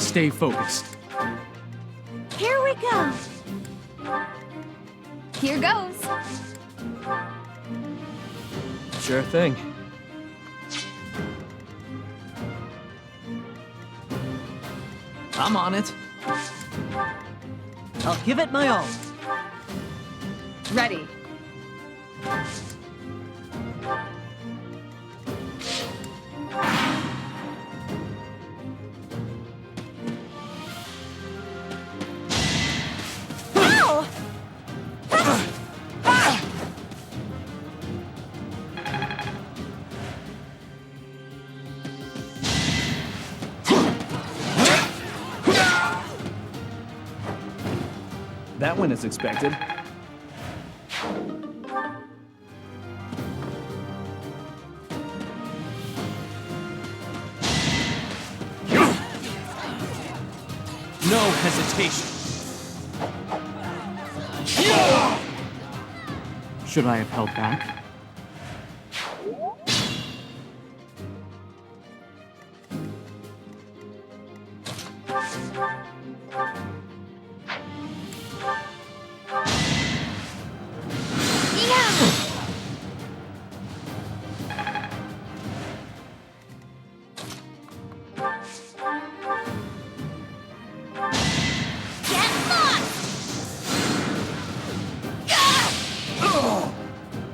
Stay focused. Here we go. Here goes. Sure thing. I'm on it. I'll give it my all. Ready. That went as expected. No hesitation. Should I have held back?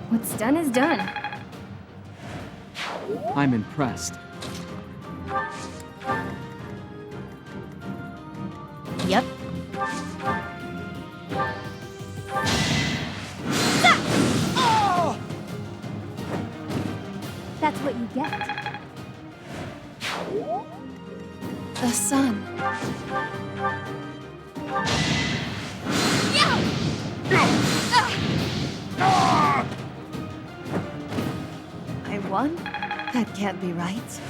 What's done is done. I'm impressed. Yep. That's what you get. The sun. I won? That can't be right.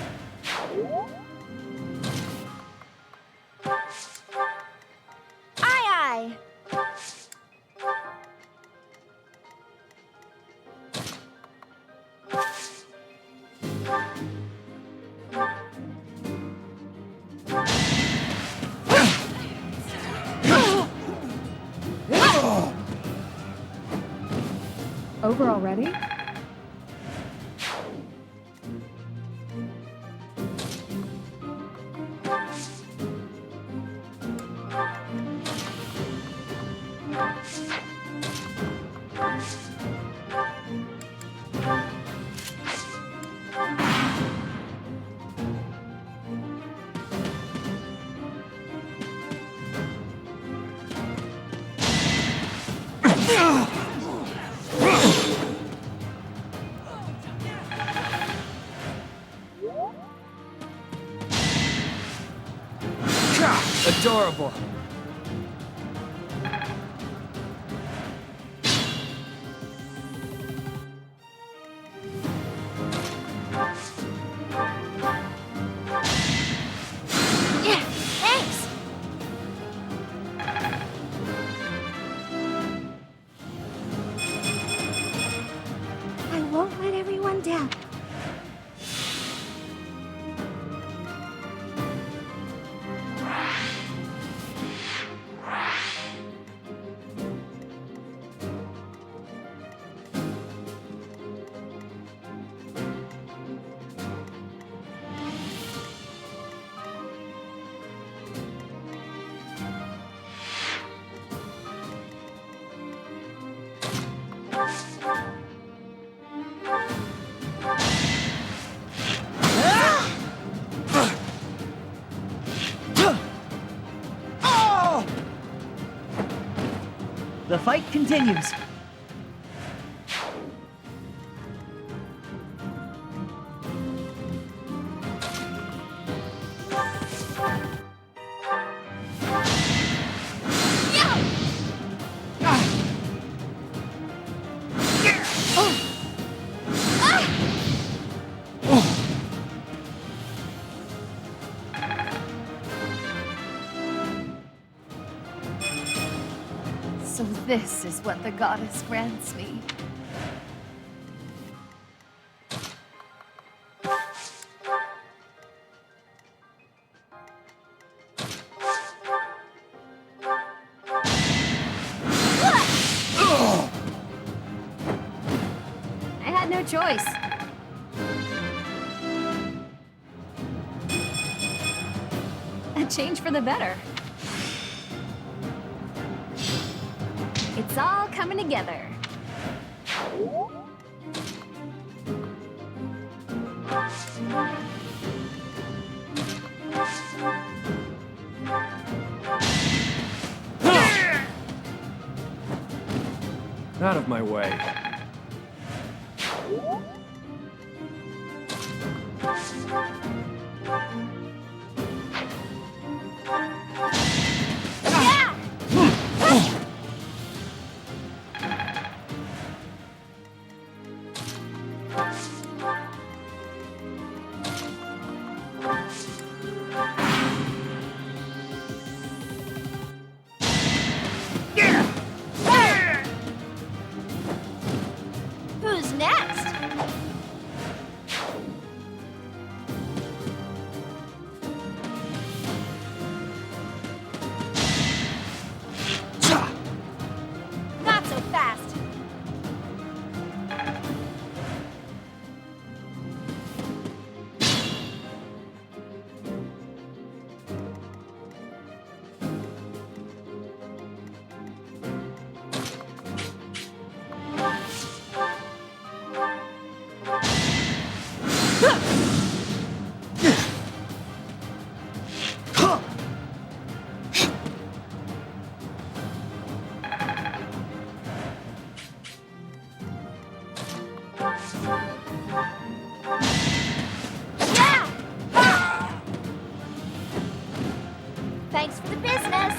Aye, aye. Over already? adorable. Yeah, thanks. I won't let everyone down. The fight continues. So this is what the goddess grants me. I had no choice. A change for the better. It's all coming together. Out of my way. Who's next? Not so fast. Thanks for the business.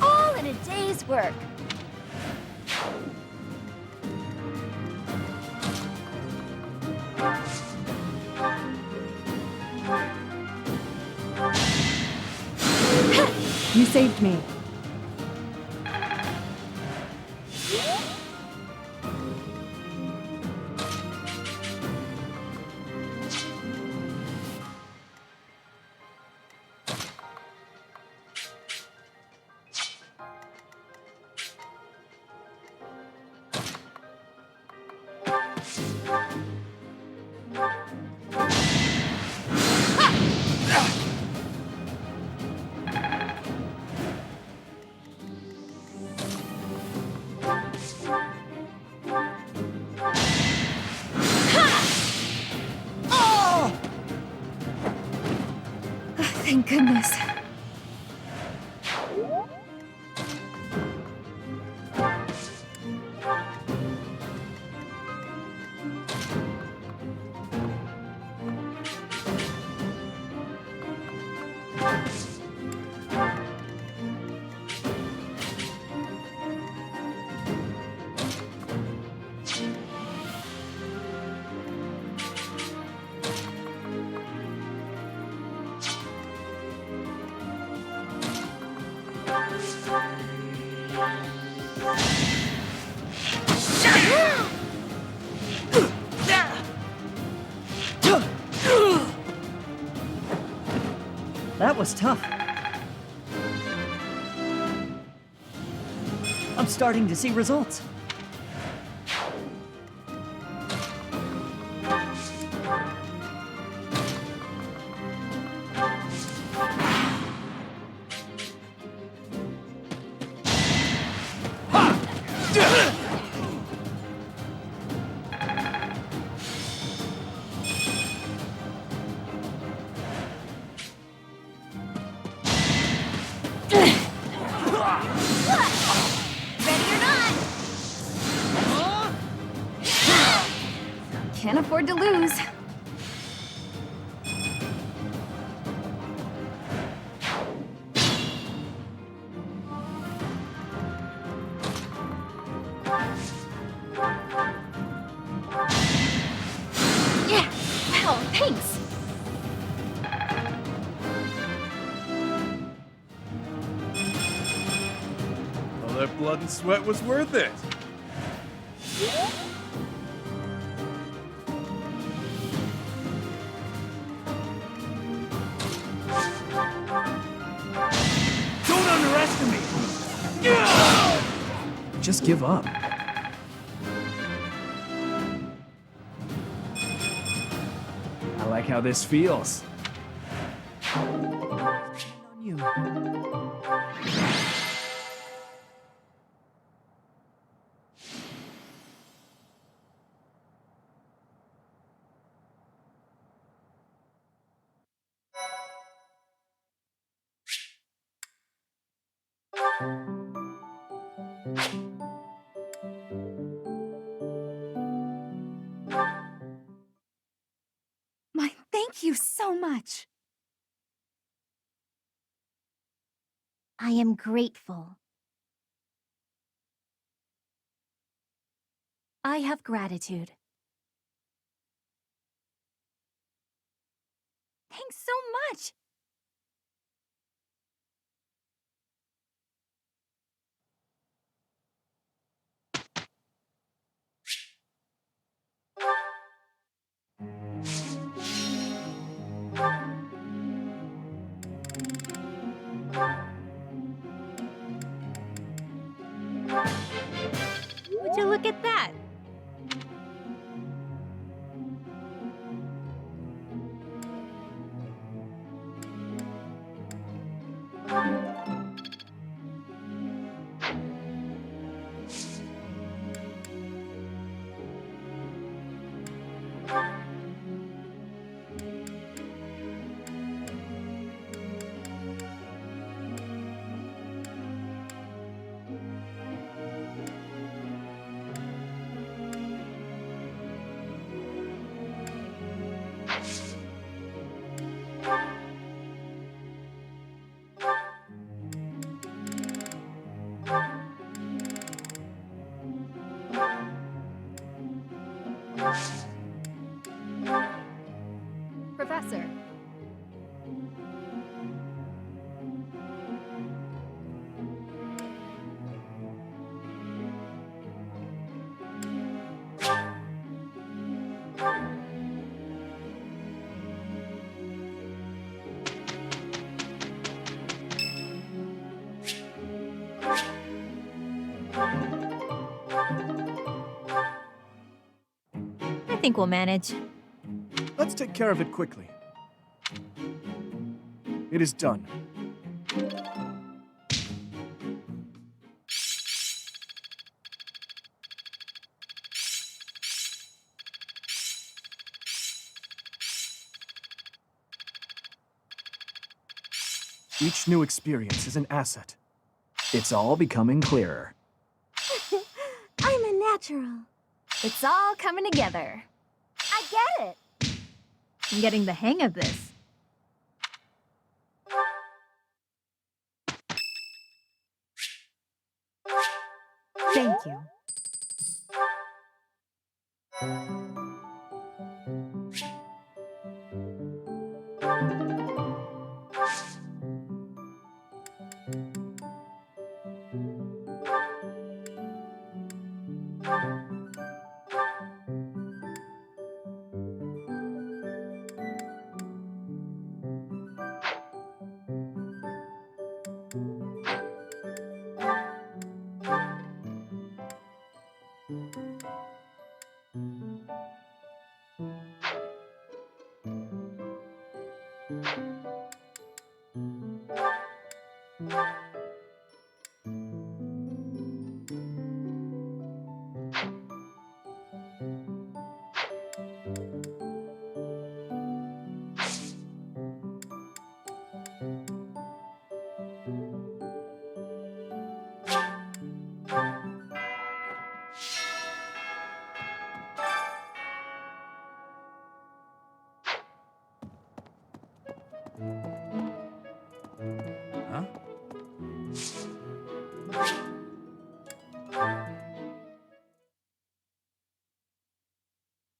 All in a day's work. You saved me. Thank goodness. That was tough. I'm starting to see results. Can't afford to lose. Yeah! Wow, thanks! All that blood and sweat was worth it. Don't underestimate me! Just give up. I like how this feels. On you. My thank you so much. I am grateful. I have gratitude. Thanks so much. Would you look at that? Professor. I think we'll manage. Let's take care of it quickly. It is done. Each new experience is an asset. It's all becoming clearer. I'm a natural. It's all coming together. I get it. I'm getting the hang of this. Thank you.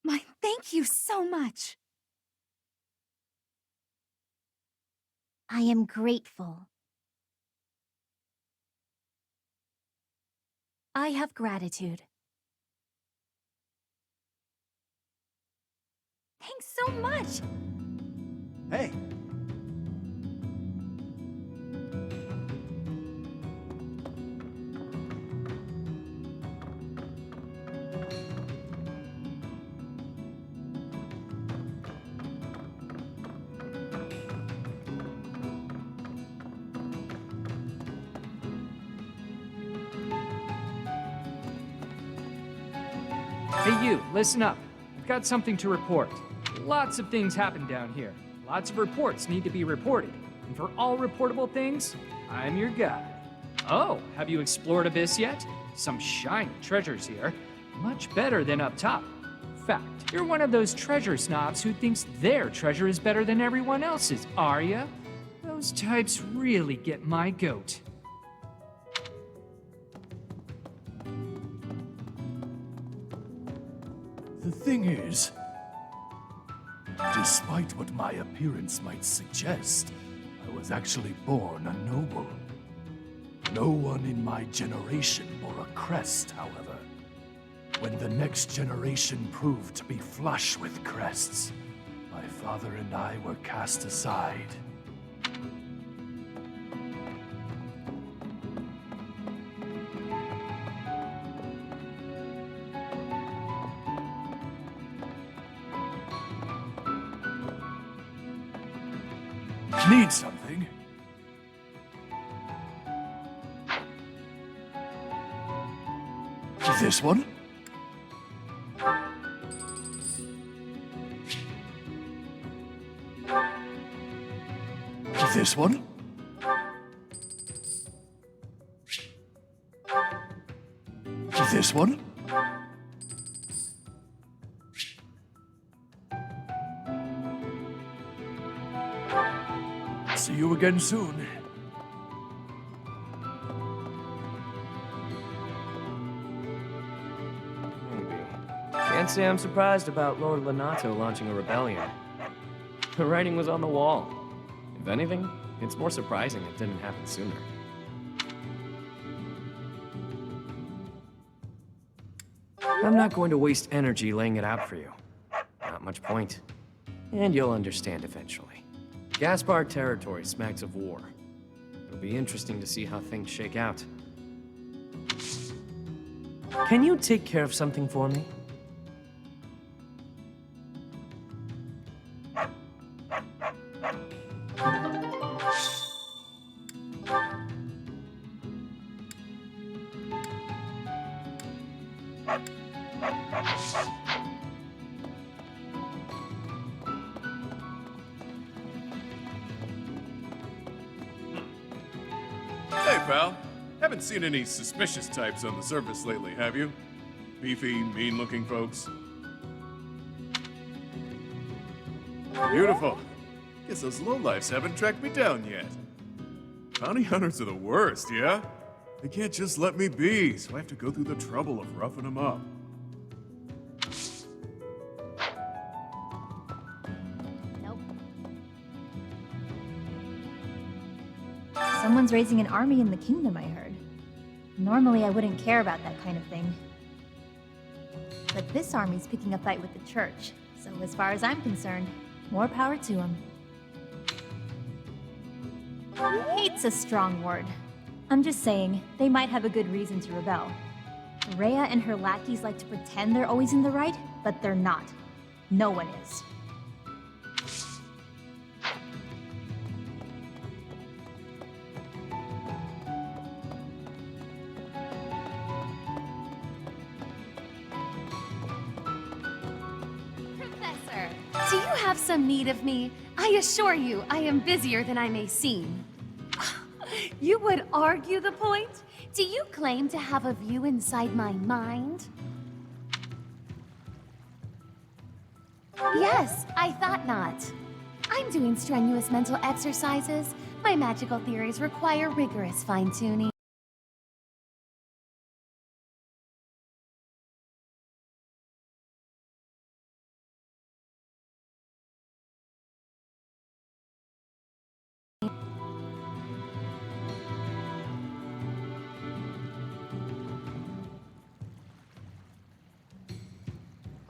My thank you so much. I am grateful. I have gratitude. Thanks so much. Hey, Hey you, listen up. I've got something to report. Lots of things happen down here. Lots of reports need to be reported. And for all reportable things, I'm your guide. Oh, have you explored Abyss yet? Some shiny treasures here. Much better than up top. In fact, you're one of those treasure snobs who thinks their treasure is better than everyone else's, are ya? Those types really get my goat. The thing is, despite what my appearance might suggest, I was actually born a noble. No one in my generation bore a crest, however. When the next generation proved to be flush with crests, my father and I were cast aside. Need something? This one? This one? This one? See you again soon. Maybe. Can't say I'm surprised about Lord Lenato launching a rebellion. The writing was on the wall. If anything, it's more surprising it didn't happen sooner. I'm not going to waste energy laying it out for you. Not much point. And you'll understand eventually. Gaspar territory smacks of war. It'll be interesting to see how things shake out. Can you take care of something for me? Hey, pal. Haven't seen any suspicious types on the surface lately, have you? Beefy, mean-looking folks. Beautiful. Guess those lowlifes haven't tracked me down yet. Bounty hunters are the worst, yeah? They can't just let me be, so I have to go through the trouble of roughing them up. Nope. Someone's raising an army in the kingdom, I heard. Normally, I wouldn't care about that kind of thing. But this army's picking a fight with the church, so as far as I'm concerned, more power to them. Hate's a strong word. I'm just saying, they might have a good reason to rebel. Rhea and her lackeys like to pretend they're always in the right, but they're not. No one is. Professor, do you have some need of me? I assure you, I am busier than I may seem. You would argue the point? Do you claim to have a view inside my mind? Yes, I thought not. I'm doing strenuous mental exercises. My magical theories require rigorous fine-tuning.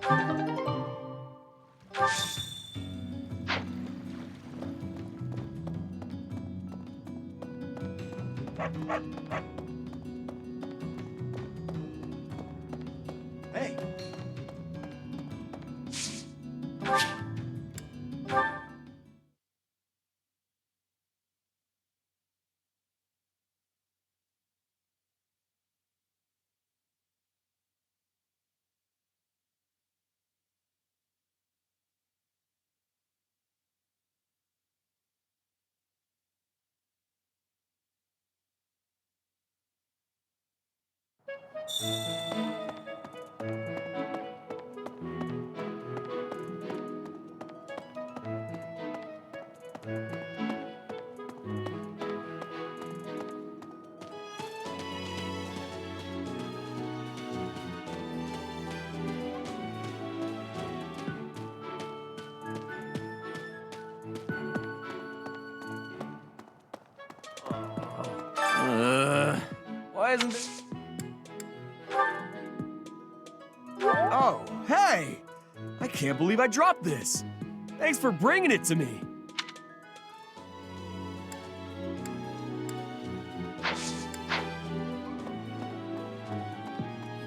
Hey. Why isn't it? Oh, hey! I can't believe I dropped this. Thanks for bringing it to me.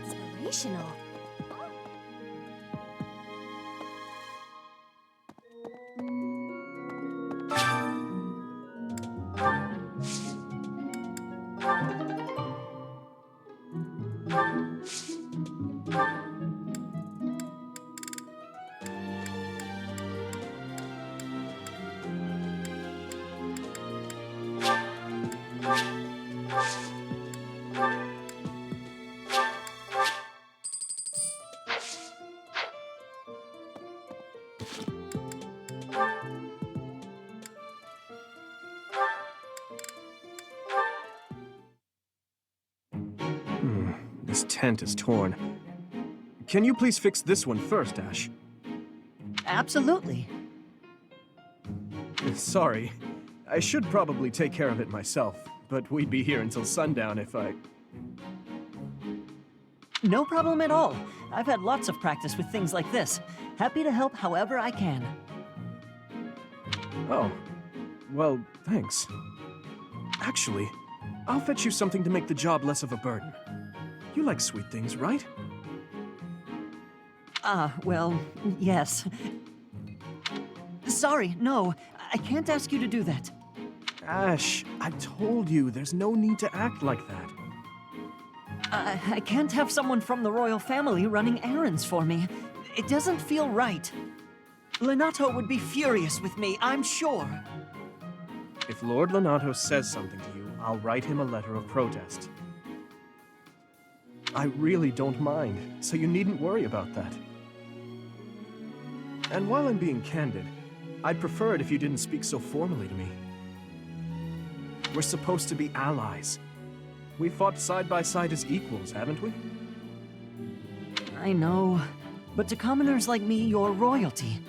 Inspirational. This tent is torn. Can you please fix this one first, Ash? Absolutely. Sorry. I should probably take care of it myself, but we'd be here until sundown if I... No problem at all. I've had lots of practice with things like this. Happy to help however I can. Oh. Well, thanks. Actually, I'll fetch you something to make the job less of a burden. You like sweet things, right? Well, yes. Sorry, no. I can't ask you to do that. Ash, I told you, there's no need to act like that. I can't have someone from the royal family running errands for me. It doesn't feel right. Lenato would be furious with me, I'm sure. If Lord Lenato says something to you, I'll write him a letter of protest. I really don't mind, so you needn't worry about that. And while I'm being candid, I'd prefer it if you didn't speak so formally to me. We're supposed to be allies. We fought side by side as equals, haven't we? I know, but to commoners like me, you're royalty.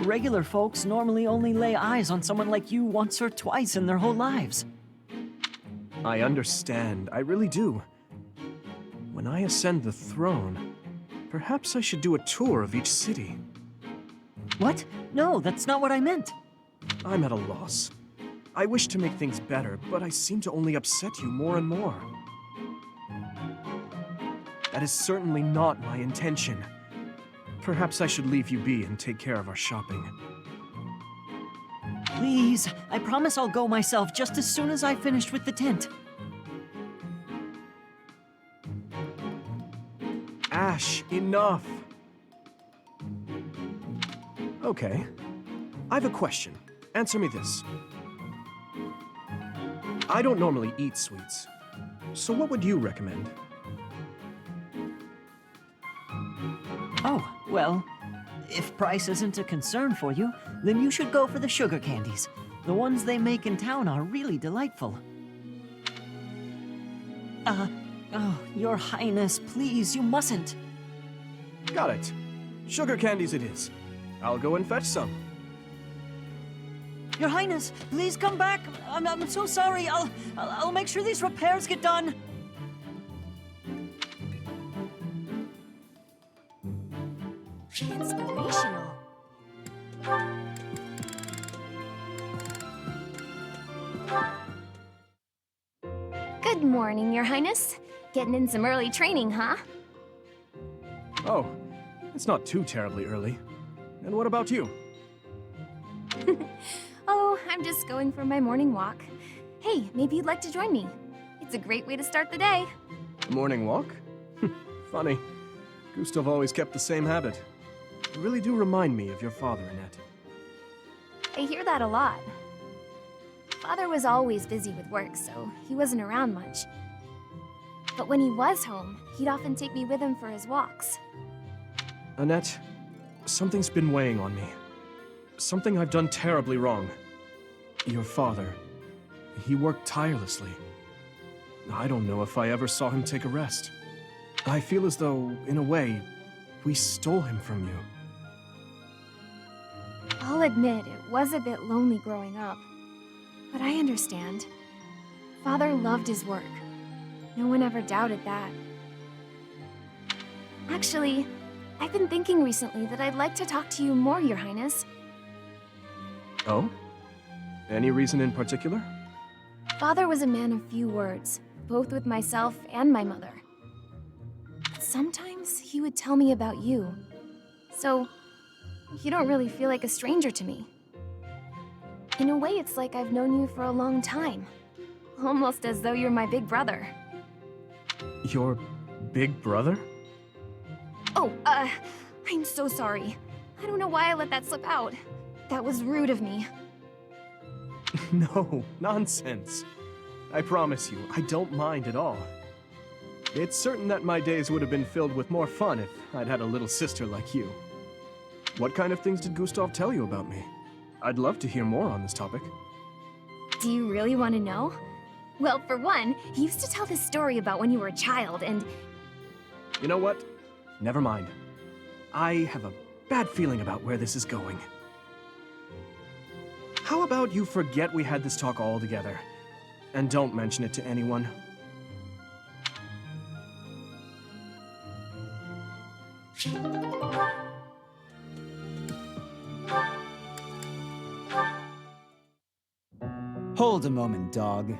Regular folks normally only lay eyes on someone like you once or twice in their whole lives. I understand, I really do. When I ascend the throne, perhaps I should do a tour of each city. What? No, that's not what I meant. I'm at a loss. I wish to make things better, but I seem to only upset you more and more. That is certainly not my intention. Perhaps I should leave you be and take care of our shopping. Please, I promise I'll go myself just as soon as I've finished with the tent. Ash, enough! Okay. I've a question. Answer me this. I don't normally eat sweets. So what would you recommend? Oh, well, if price isn't a concern for you, then you should go for the sugar candies. The ones they make in town are really delightful. Oh, Your Highness, please, you mustn't. Got it. Sugar candies it is. I'll go and fetch some. Your Highness, please come back. I'm so sorry. I'll make sure these repairs get done. Inspirational. Good morning, Your Highness. Getting in some early training, huh? Oh, it's not too terribly early. And what about you? Oh, I'm just going for my morning walk. Hey, maybe you'd like to join me. It's a great way to start the day. Morning walk? Funny. Gustav always kept the same habit. You really do remind me of your father, Annette. I hear that a lot. Father was always busy with work, so he wasn't around much. But when he was home, he'd often take me with him for his walks. Annette, something's been weighing on me. Something I've done terribly wrong. Your father, he worked tirelessly. I don't know if I ever saw him take a rest. I feel as though, in a way, we stole him from you. I'll admit it was a bit lonely growing up, but I understand. Father loved his work. No one ever doubted that. Actually, I've been thinking recently that I'd like to talk to you more, Your Highness. Oh? Any reason in particular? Father was a man of few words, both with myself and my mother. But sometimes he would tell me about you. So, you don't really feel like a stranger to me. In a way, it's like I've known you for a long time. Almost as though you're my big brother. Your big brother? Oh, I'm so sorry. I don't know why I let that slip out. That was rude of me. No, nonsense. I promise you, I don't mind at all. It's certain that my days would have been filled with more fun if I'd had a little sister like you. What kind of things did Gustav tell you about me? I'd love to hear more on this topic. Do you really want to know? Well, for one, he used to tell this story about when you were a child, and... You know what? Never mind. I have a bad feeling about where this is going. How about you forget we had this talk altogether, and don't mention it to anyone? Hold a moment, dog.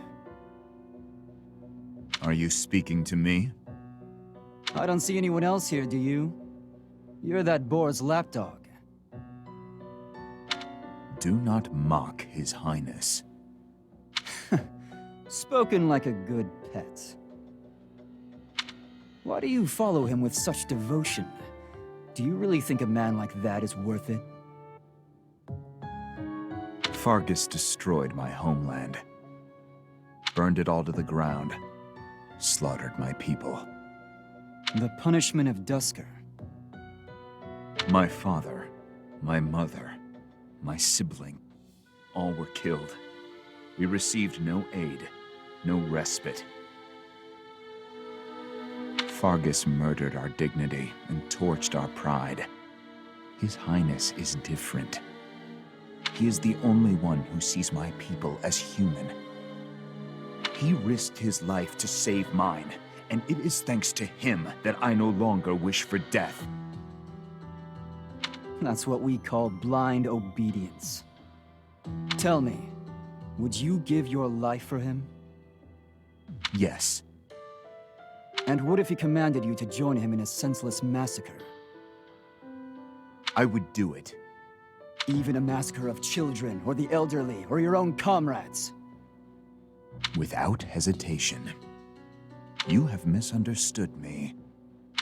Are you speaking to me? I don't see anyone else here, do you? You're that boar's lapdog. Do not mock His Highness. Spoken like a good pet. Why do you follow him with such devotion? Do you really think a man like that is worth it? Fargus destroyed my homeland. Burned it all to the ground. Slaughtered my people. The punishment of Dusker. My father, my mother, my sibling, all were killed. We received no aid, no respite. Fargus murdered our dignity and torched our pride. His Highness is different. He is the only one who sees my people as human. He risked his life to save mine, and it is thanks to him that I no longer wish for death. That's what we call blind obedience. Tell me, would you give your life for him? Yes. And what if he commanded you to join him in a senseless massacre? I would do it. Even a massacre of children, or the elderly, or your own comrades? Without hesitation. You have misunderstood me.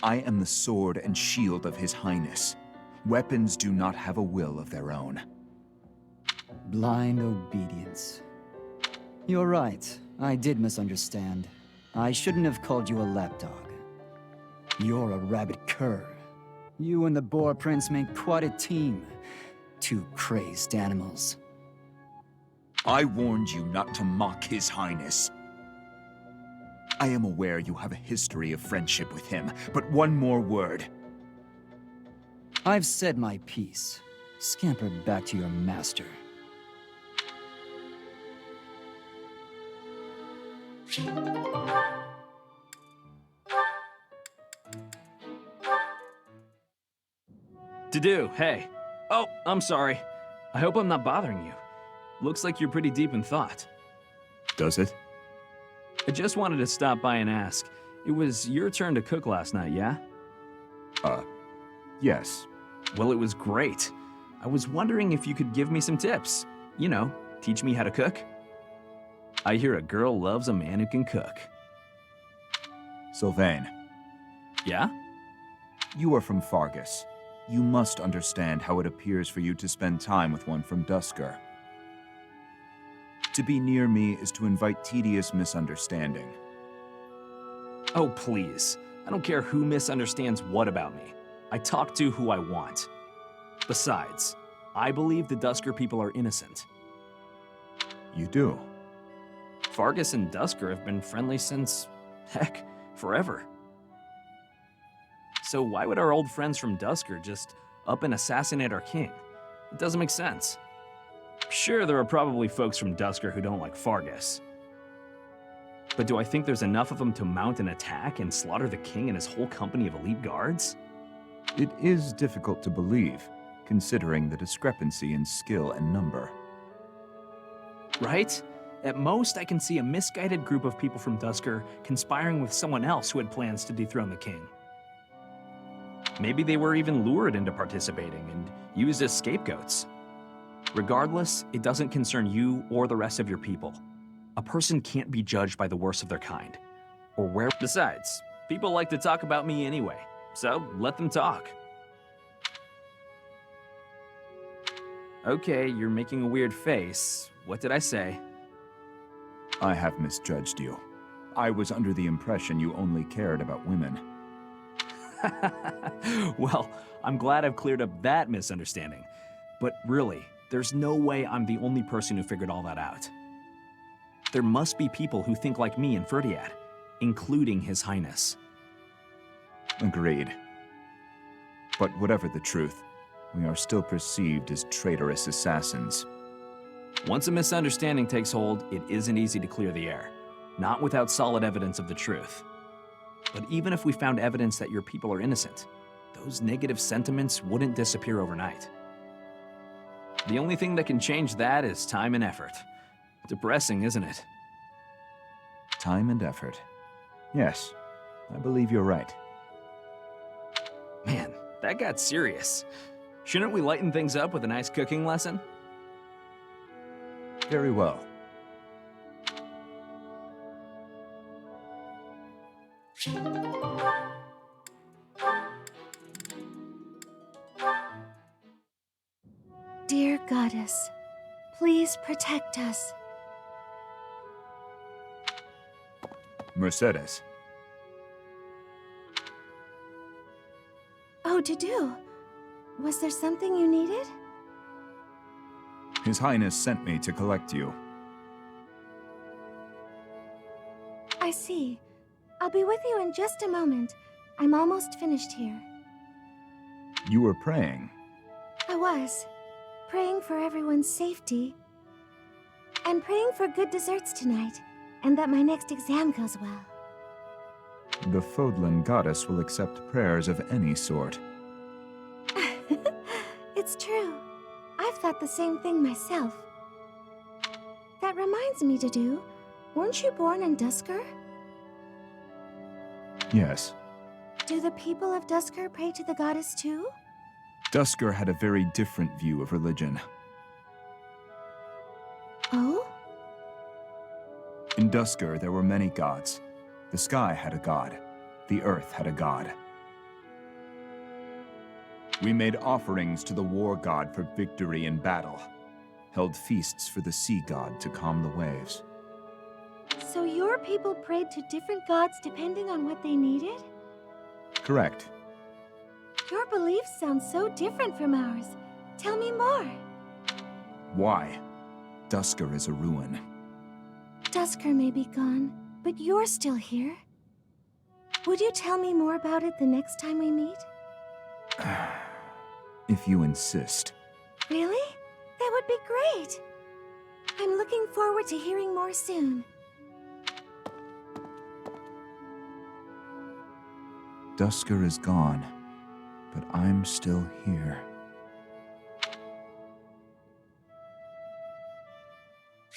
I am the sword and shield of His Highness. Weapons do not have a will of their own. Blind obedience. You're right, I did misunderstand. I shouldn't have called you a lapdog. You're a rabid cur. You and the Boar Prince make quite a team. Two crazed animals. I warned you not to mock His Highness. I am aware you have a history of friendship with him, but one more word. I've said my piece. Scamper back to your master. To-do, hey. Oh, I'm sorry. I hope I'm not bothering you. Looks like you're pretty deep in thought. Does it? I just wanted to stop by and ask. It was your turn to cook last night, yeah? Yes. Well, it was great. I was wondering if you could give me some tips. You know, teach me how to cook. I hear a girl loves a man who can cook. Sylvain, Yeah? you are from Fargus. You must understand how it appears for you to spend time with one from Dusker. To be near me is to invite tedious misunderstanding. Oh, please. I don't care who misunderstands what about me. I talk to who I want. Besides, I believe the Dusker people are innocent. You do? Fargus and Dusker have been friendly since, heck, forever. So why would our old friends from Dusker just up and assassinate our king? It doesn't make sense. Sure, there are probably folks from Dusker who don't like Fargus. But do I think there's enough of them to mount an attack and slaughter the king and his whole company of elite guards? It is difficult to believe, considering the discrepancy in skill and number. Right? At most, I can see a misguided group of people from Dusker conspiring with someone else who had plans to dethrone the king. Maybe they were even lured into participating and used as scapegoats. Regardless, it doesn't concern you or the rest of your people. A person can't be judged by the worst of their kind, or where. Besides, people like to talk about me anyway, so let them talk. Okay, you're making a weird face. What did I say? I have misjudged you. I was under the impression you only cared about women. Well, I'm glad I've cleared up that misunderstanding. But really, there's no way I'm the only person who figured all that out. There must be people who think like me in Ferdiad, including His Highness. Agreed. But whatever the truth, we are still perceived as traitorous assassins. Once a misunderstanding takes hold, it isn't easy to clear the air, not without solid evidence of the truth. But even if we found evidence that your people are innocent, those negative sentiments wouldn't disappear overnight. The only thing that can change that is time and effort. Depressing, isn't it? Time and effort. Yes, I believe you're right. Man, that got serious. Shouldn't we lighten things up with a nice cooking lesson? Very well. Dear Goddess, please protect us. Mercedes. Oh, to-do. Was there something you needed? His Highness sent me to collect you. I see. I'll be with you in just a moment. I'm almost finished here. You were praying. I was. Praying for everyone's safety. And praying for good desserts tonight. And that my next exam goes well. The Fodlan goddess will accept prayers of any sort. It's true. I've thought the same thing myself. That reminds me, to-do. Weren't you born in Dusker? Yes. Do the people of Dusker pray to the goddess too? Dusker had a very different view of religion. Oh? In Dusker, there were many gods. The sky had a god. The earth had a god. We made offerings to the war god for victory in battle. Held feasts for the sea god to calm the waves. So your people prayed to different gods depending on what they needed? Correct. Your beliefs sound so different from ours. Tell me more. Why? Dusker is a ruin. Dusker may be gone, but you're still here. Would you tell me more about it the next time we meet? If you insist. Really? That would be great. I'm looking forward to hearing more soon. Dusker is gone, but I'm still here.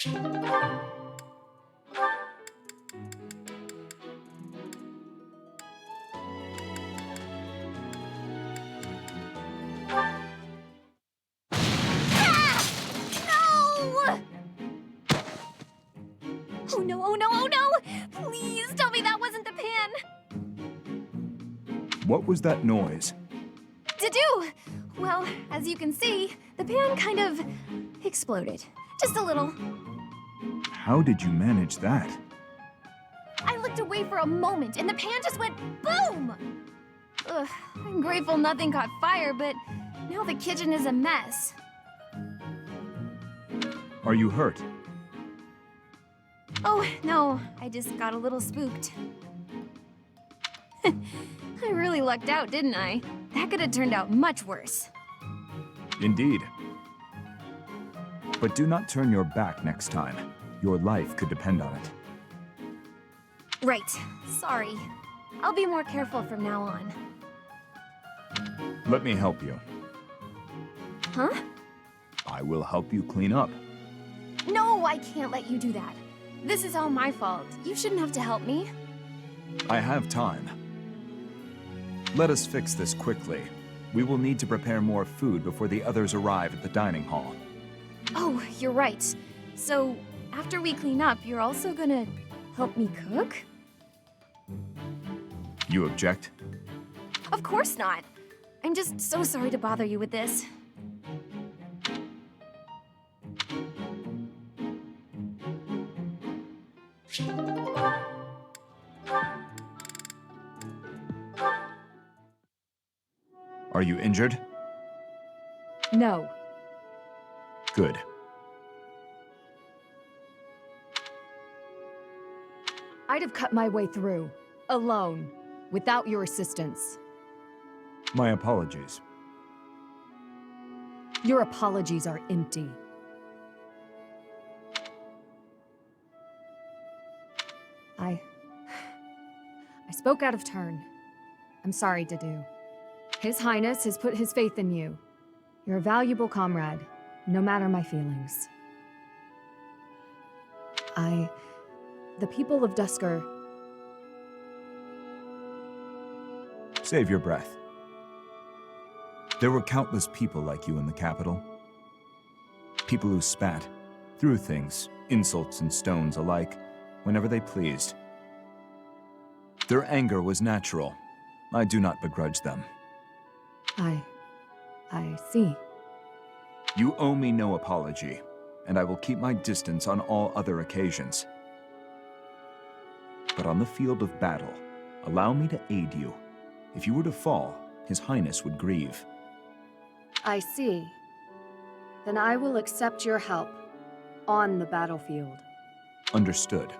Oh no, oh no, oh no! Please tell me that wasn't the pan! What was that noise? To-do! Well, as you can see, the pan kind of exploded. Just a little. How did you manage that? I looked away for a moment and the pan just went boom! Ugh, I'm grateful nothing caught fire, but now the kitchen is a mess. Are you hurt? Oh, no, I just got a little spooked. I really lucked out, didn't I? That could have turned out much worse. Indeed. But do not turn your back next time. Your life could depend on it. Right, sorry. I'll be more careful from now on. Let me help you. Huh? I will help you clean up. No, I can't let you do that. This is all my fault. You shouldn't have to help me. I have time. Let us fix this quickly. We will need to prepare more food before the others arrive at the dining hall. Oh, you're right. So, after we clean up, you're also gonna help me cook? You object? Of course not. I'm just so sorry to bother you with this. Are you injured? No. Good. I'd have cut my way through, alone, without your assistance. My apologies. Your apologies are empty. I spoke out of turn. I'm sorry, Dedu. His Highness has put his faith in you. You're a valuable comrade, no matter my feelings. The people of Dusker... Save your breath. There were countless people like you in the capital. People who spat, threw things, insults and stones alike, whenever they pleased. Their anger was natural. I do not begrudge them. I see. You owe me no apology, and I will keep my distance on all other occasions. But on the field of battle, allow me to aid you. If you were to fall, His Highness would grieve. I see. Then I will accept your help on the battlefield. Understood.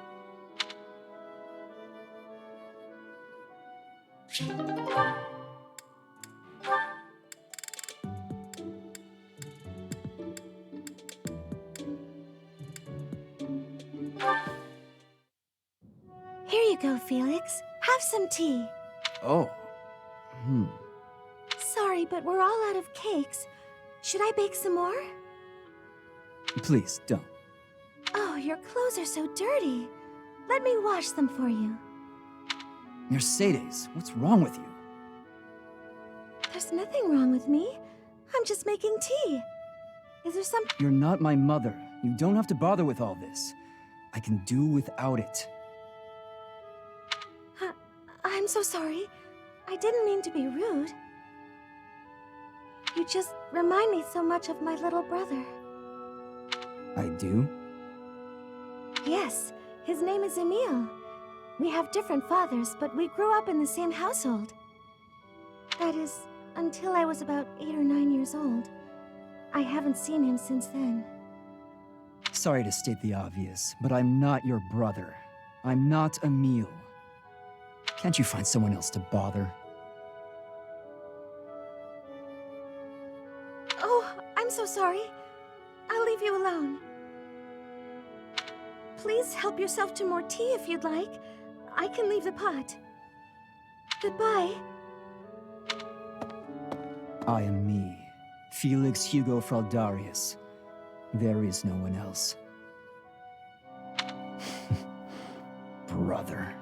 Here you go, Felix. Have some tea. Oh. Sorry, but we're all out of cakes. Should I bake some more? Please, don't. Oh, your clothes are so dirty. Let me wash them for you. Mercedes, what's wrong with you? There's nothing wrong with me. I'm just making tea. Is there some... You're not my mother. You don't have to bother with all this. I can do without it. I'm so sorry. I didn't mean to be rude. You just remind me so much of my little brother. I do? Yes, his name is Emile. We have different fathers, but we grew up in the same household. That is, until I was about 8 or 9 years old. I haven't seen him since then. Sorry to state the obvious, but I'm not your brother. I'm not Emile. Can't you find someone else to bother? Oh, I'm so sorry. I'll leave you alone. Please help yourself to more tea if you'd like. I can leave the pot. Goodbye. I am me, Felix Hugo Fraldarius. There is no one else. brother.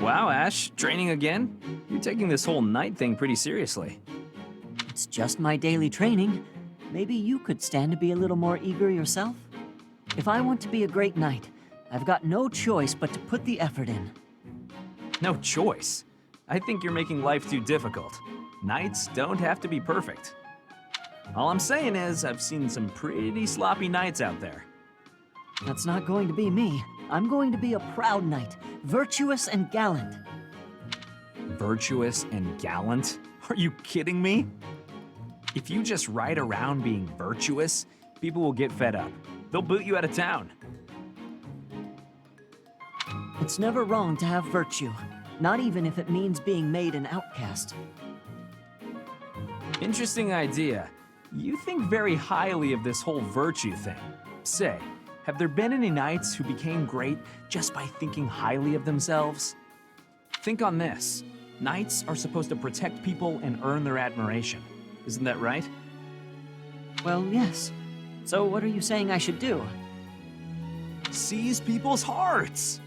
Wow, Ash, training again? You're taking this whole knight thing pretty seriously. It's just my daily training. Maybe you could stand to be a little more eager yourself? If I want to be a great knight, I've got no choice but to put the effort in. No choice. I think you're making life too difficult. Knights don't have to be perfect. All I'm saying is, I've seen some pretty sloppy knights out there. That's not going to be me. I'm going to be a proud knight, virtuous and gallant. Virtuous and gallant? Are you kidding me? If you just ride around being virtuous, people will get fed up. They'll boot you out of town. It's never wrong to have virtue, not even if it means being made an outcast. Interesting idea. You think very highly of this whole virtue thing. Say, have there been any knights who became great just by thinking highly of themselves? Think on this. Knights are supposed to protect people and earn their admiration. Isn't that right? Well, yes. So what are you saying I should do? Seize people's hearts!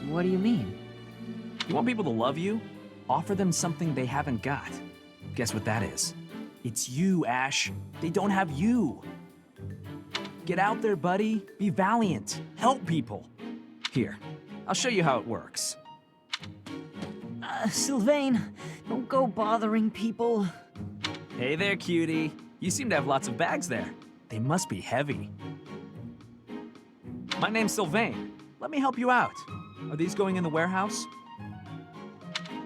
What do you mean? You want people to love you? Offer them something they haven't got. Guess what that is? It's you, Ash. They don't have you. Get out there, buddy. Be valiant. Help people. Here, I'll show you how it works. Sylvain, don't go bothering people. Hey there, cutie. You seem to have lots of bags there. They must be heavy. My name's Sylvain. Let me help you out. Are these going in the warehouse?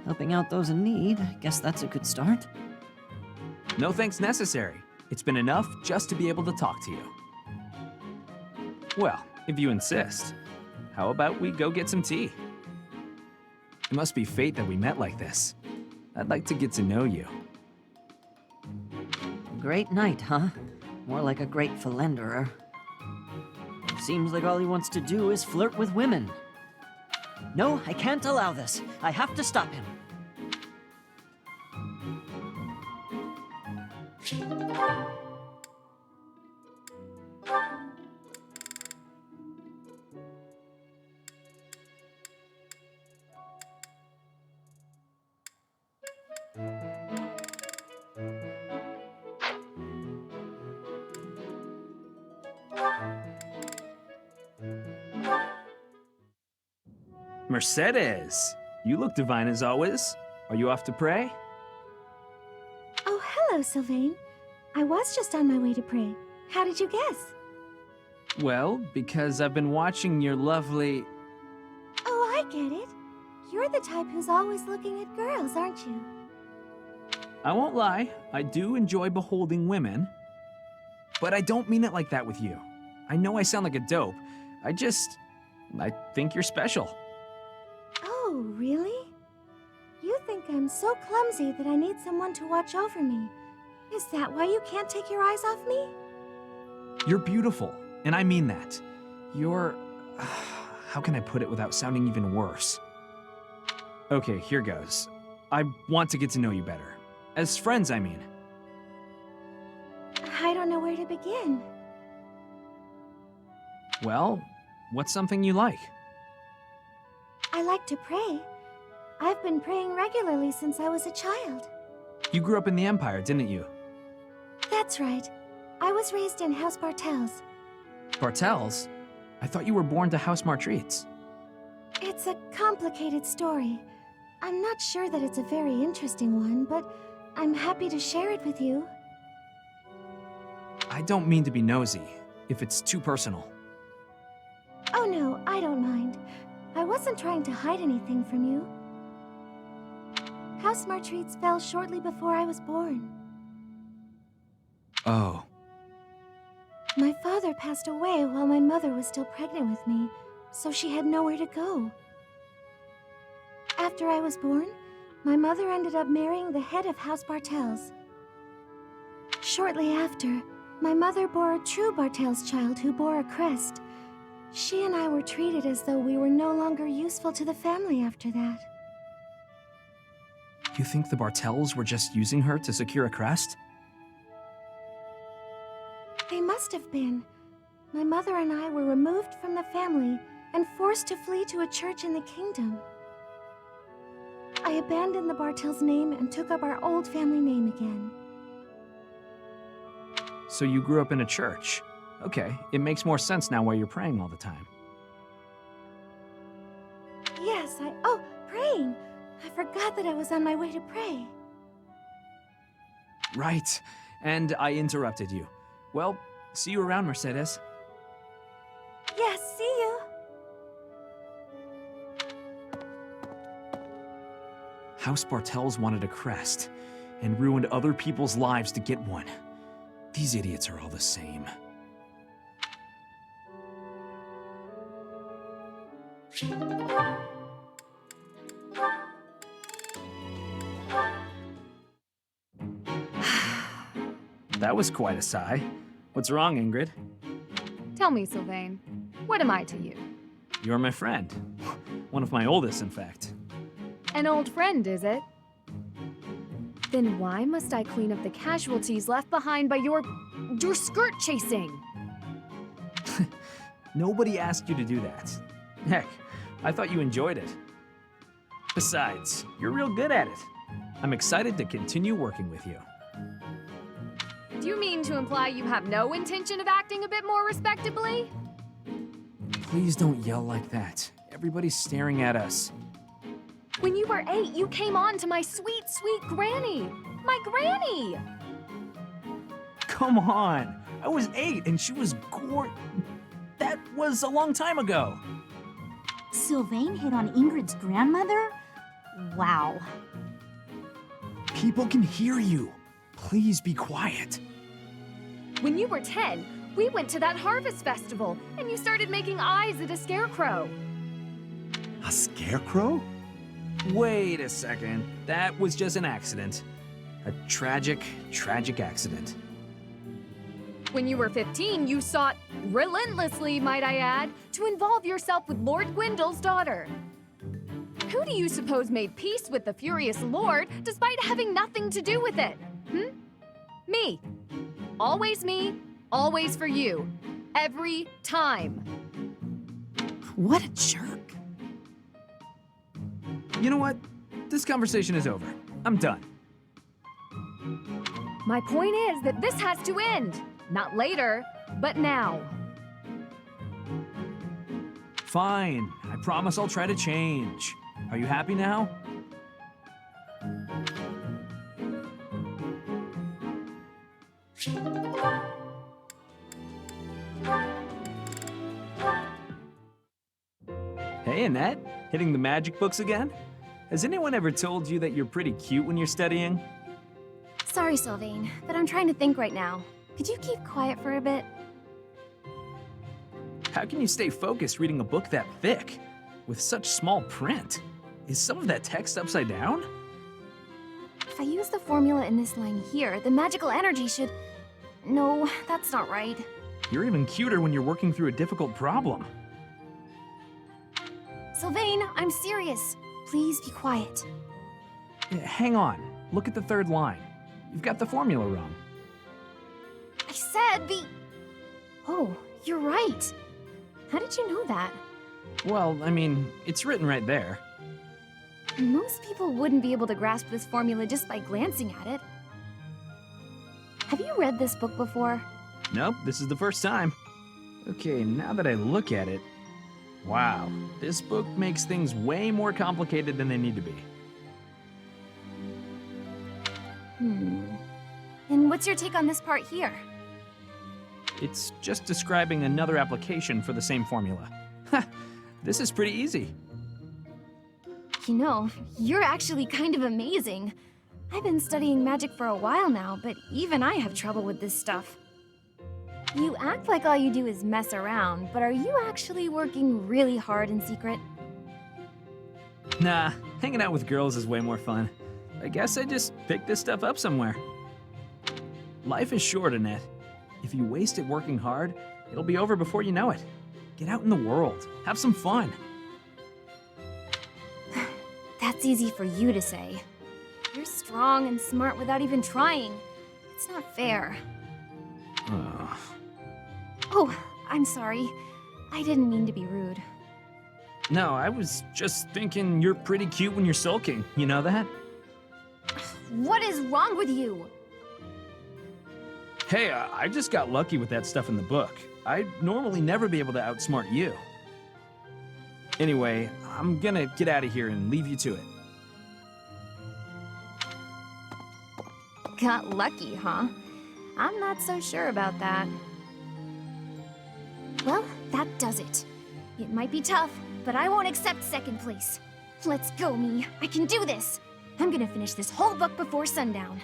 Helping out those in need. Guess that's a good start. No thanks necessary. It's been enough just to be able to talk to you. Well, if you insist, how about we go get some tea? It must be fate that we met like this. I'd like to get to know you. Great knight, huh? More like a great philanderer. Seems like all he wants to do is flirt with women. No, I can't allow this. I have to stop him. Mercedes, you look divine as always. Are you off to pray? Oh, hello, Sylvain. I was just on my way to pray. How did you guess? Well, because I've been watching your lovely... Oh, I get it. You're the type who's always looking at girls, aren't you? I won't lie, I do enjoy beholding women. But I don't mean it like that with you. I know I sound like a dope. I think you're special. Oh, really? You think I'm so clumsy that I need someone to watch over me. Is that why you can't take your eyes off me? You're beautiful, and I mean that. You're... how can I put it without sounding even worse? Okay, here goes. I want to get to know you better. As friends, I mean. I don't know where to begin. Well, what's something you like? I like to pray. I've been praying regularly since I was a child. You grew up in the Empire, didn't you? That's right. I was raised in House Bartels. Bartels? I thought you were born to House Martreats. It's a complicated story. I'm not sure that it's a very interesting one, but I'm happy to share it with you. I don't mean to be nosy, if it's too personal. Oh no, I don't mind. I wasn't trying to hide anything from you. House Martreats fell shortly before I was born. Oh. My father passed away while my mother was still pregnant with me, so she had nowhere to go. After I was born, my mother ended up marrying the head of House Bartels. Shortly after, my mother bore a true Bartels child who bore a crest. She and I were treated as though we were no longer useful to the family after that. You think the Bartels were just using her to secure a crest? They must have been. My mother and I were removed from the family and forced to flee to a church in the kingdom. I abandoned the Bartels name and took up our old family name again. So you grew up in a church. Okay, it makes more sense now why you're praying all the time. Yes, oh, praying! I forgot that I was on my way to pray. Right, and I interrupted you. Well, see you around, Mercedes. Yes, see you! House Bartels wanted a crest, and ruined other people's lives to get one. These idiots are all the same. That was quite a sigh. What's wrong, Ingrid? Tell me, Sylvain, what am I to you? You're my friend. One of my oldest, in fact. An old friend, is it? Then why must I clean up the casualties left behind by your skirt chasing? Nobody asked you to do that. Heck, I thought you enjoyed it. Besides, you're real good at it. I'm excited to continue working with you. Do you mean to imply you have no intention of acting a bit more respectably? Please don't yell like that. Everybody's staring at us. When you were 8, you came on to my sweet, sweet granny. My granny! Come on. I was 8 and she was That was a long time ago. Sylvain hit on Ingrid's grandmother? Wow. People can hear you. Please be quiet. When you were 10, we went to that harvest festival, and you started making eyes at a scarecrow. A scarecrow? Wait a second. That was just an accident. A tragic, tragic accident. When you were 15, you sought, relentlessly might I add, to involve yourself with Lord Gwendol's daughter. Who do you suppose made peace with the furious Lord despite having nothing to do with it? Me. Me, always for you. Every time. What a jerk. You know what? This conversation is over. I'm done. My point is that this has to end. Not later, but now. Fine. I promise I'll try to change. Are you happy now? Hey, Annette. Hitting the magic books again? Has anyone ever told you that you're pretty cute when you're studying? Sorry, Sylvain, but I'm trying to think right now. Could you keep quiet for a bit? How can you stay focused reading a book that thick? With such small print? Is some of that text upside down? If I use the formula in this line here, the magical energy should... No, that's not right. You're even cuter when you're working through a difficult problem. Sylvain, I'm serious. Please be quiet. Hang on. Look at the third line. You've got the formula wrong. I said the... Oh, you're right. How did you know that? Well, I mean, it's written right there. Most people wouldn't be able to grasp this formula just by glancing at it. Have you read this book before? Nope, this is the first time. Okay, now that I look at it... Wow, this book makes things way more complicated than they need to be. And what's your take on this part here? It's just describing another application for the same formula. Ha! This is pretty easy. You know, you're actually kind of amazing. I've been studying magic for a while now, but even I have trouble with this stuff. You act like all you do is mess around, but are you actually working really hard in secret? Nah, hanging out with girls is way more fun. I guess I just picked this stuff up somewhere. Life is short, Annette. If you waste it working hard, it'll be over before you know it. Get out in the world. Have some fun. That's easy for you to say. You're strong and smart without even trying. It's not fair. Oh, I'm sorry. I didn't mean to be rude. No, I was just thinking you're pretty cute when you're sulking. You know that? What is wrong with you? Hey, I just got lucky with that stuff in the book. I'd normally never be able to outsmart you. Anyway, I'm gonna get out of here and leave you to it. Got lucky, huh? I'm not so sure about that. Well, that does it. It might be tough, but I won't accept second place. Let's go, me. I can do this. I'm gonna finish this whole book before sundown.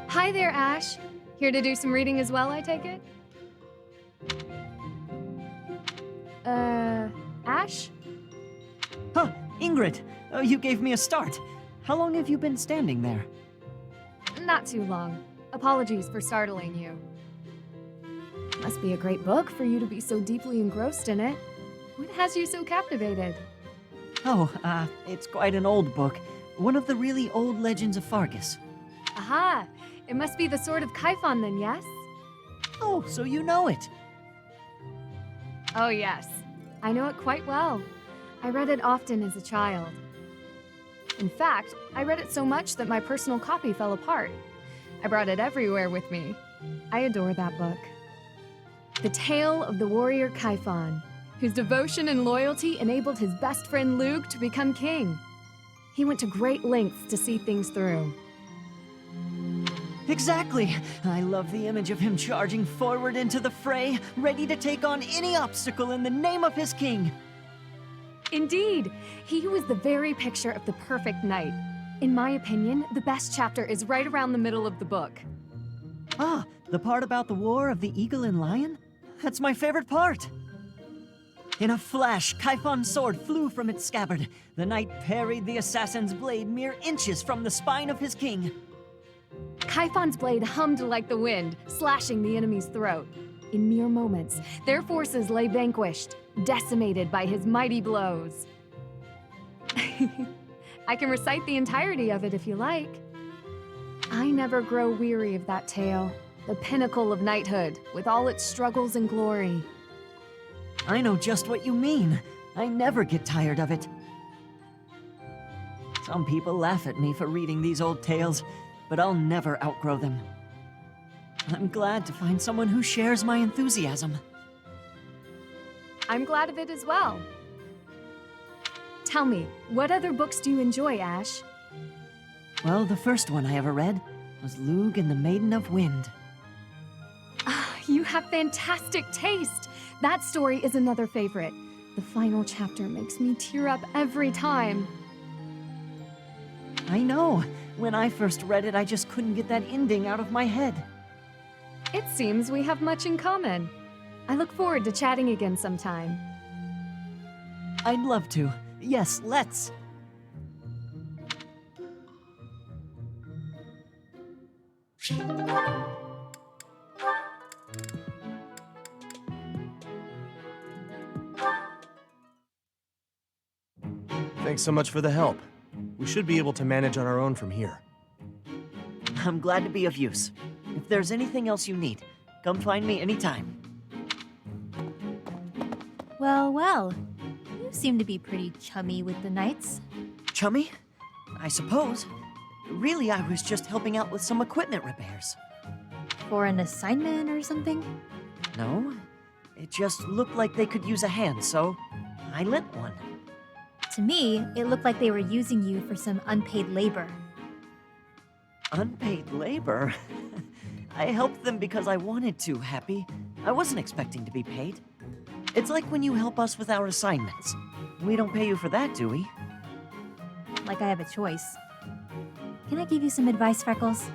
Hi there, Ash. Here to do some reading as well, I take it? Ash? Huh, Ingrid, you gave me a start. How long have you been standing there? Not too long. Apologies for startling you. Must be a great book for you to be so deeply engrossed in it. What has you so captivated? Oh, it's quite an old book. One of the really old legends of Fargus. Aha! It must be the Sword of Kaifon then, yes? Oh, so you know it. Oh, yes. I know it quite well. I read it often as a child. In fact, I read it so much that my personal copy fell apart. I brought it everywhere with me. I adore that book. The tale of the warrior Kaifon, whose devotion and loyalty enabled his best friend Lug to become king. He went to great lengths to see things through. Exactly. I love the image of him charging forward into the fray, ready to take on any obstacle in the name of his king. Indeed, he was the very picture of the perfect knight. In my opinion, the best chapter is right around the middle of the book. Ah, the part about the war of the eagle and lion? That's my favorite part. In a flash, Kaifon's sword flew from its scabbard. The knight parried the assassin's blade mere inches from the spine of his king. Kaifon's blade hummed like the wind, slashing the enemy's throat. In mere moments, their forces lay vanquished, decimated by his mighty blows. I can recite the entirety of it if you like. I never grow weary of that tale, the pinnacle of knighthood, with all its struggles and glory. I know just what you mean. I never get tired of it. Some people laugh at me for reading these old tales, but I'll never outgrow them. I'm glad to find someone who shares my enthusiasm. I'm glad of it as well. Tell me, what other books do you enjoy, Ash? Well, the first one I ever read was Lug and the Maiden of Wind. You have fantastic taste! That story is another favorite. The final chapter makes me tear up every time. I know. When I first read it, I just couldn't get that ending out of my head. It seems we have much in common. I look forward to chatting again sometime. I'd love to. Yes, let's. Thanks so much for the help. We should be able to manage on our own from here. I'm glad to be of use. If there's anything else you need, come find me anytime. Well, well. You seem to be pretty chummy with the knights. Chummy? I suppose. Really, I was just helping out with some equipment repairs. For an assignment or something? No, it just looked like they could use a hand, so I lent one. To me, it looked like they were using you for some unpaid labor. Unpaid labor? I helped them because I wanted to, Happy. I wasn't expecting to be paid. It's like when you help us with our assignments. We don't pay you for that, do we? Like I have a choice. Can I give you some advice, Freckles?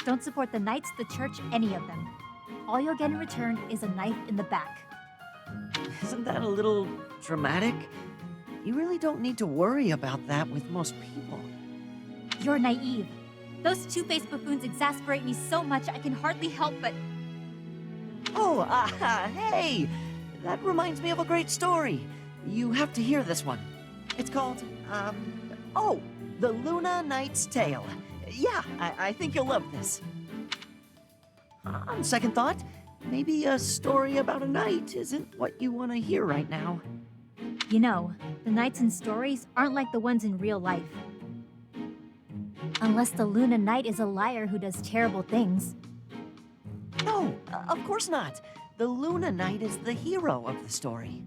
Don't support the knights, the church, any of them. All you'll get in return is a knife in the back. Isn't that a little dramatic? You really don't need to worry about that with most people. You're naive. Those two-faced buffoons exasperate me so much I can hardly help but... Oh, hey! That reminds me of a great story. You have to hear this one. It's called, The Luna Knight's Tale. Yeah, I think you'll love this. On second thought, maybe a story about a knight isn't what you want to hear right now. You know, the knights in stories aren't like the ones in real life. Unless the Luna Knight is a liar who does terrible things. No, of course not. The Luna Knight is the hero of the story.